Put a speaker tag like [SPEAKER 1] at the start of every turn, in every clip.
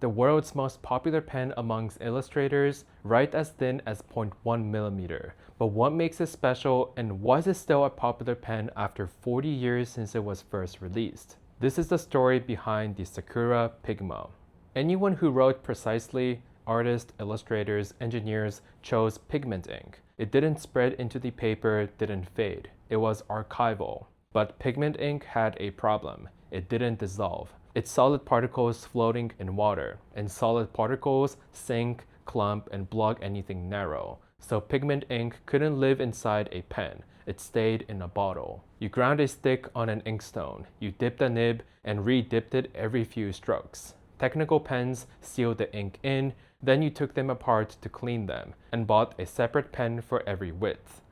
[SPEAKER 1] The world's most popular pen amongst illustrators, right as thin as 0.1 millimeter. But what makes it special, and why is it still a popular pen after 40 years since it was first released? This is the story behind the Sakura Pigma. Anyone who wrote precisely, artists, illustrators, engineers, chose pigment ink. It didn't spread into the paper, didn't fade. It was archival. But pigment ink had a problem. It didn't dissolve. It's solid particles floating in water, and solid particles sink, clump, and block anything narrow. So pigment ink couldn't live inside a pen. It stayed in a bottle. You ground a stick on an inkstone. You dipped the nib and re-dipped it every few strokes. Technical pens sealed the ink in, then you took them apart to clean them, and bought a separate pen for every width.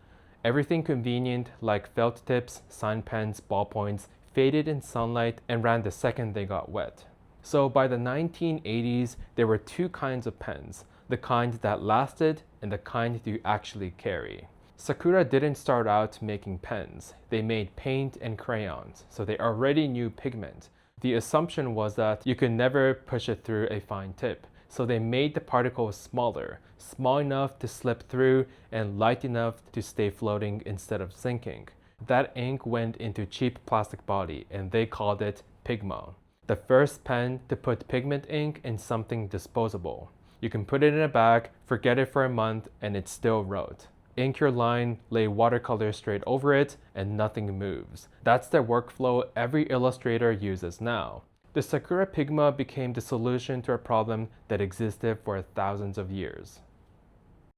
[SPEAKER 1] Everything convenient like felt tips, sign pens, ballpoints, faded in sunlight and ran the second they got wet. So by the 1980s, there were two kinds of pens, the kind that lasted and the kind you actually carry. Sakura didn't start out making pens. They made paint and crayons, so they already knew pigment. The assumption was that you could never push it through a fine tip, so they made the particles smaller, small enough to slip through and light enough to stay floating instead of sinking. That ink went into cheap plastic body and they called it Pigma. The first pen to put pigment ink in something disposable. You can put it in a bag, forget it for a month, and it still wrote. Ink your line, lay watercolor straight over it, and nothing moves. That's the workflow every illustrator uses now. The Sakura Pigma became the solution to a problem that existed for thousands of years.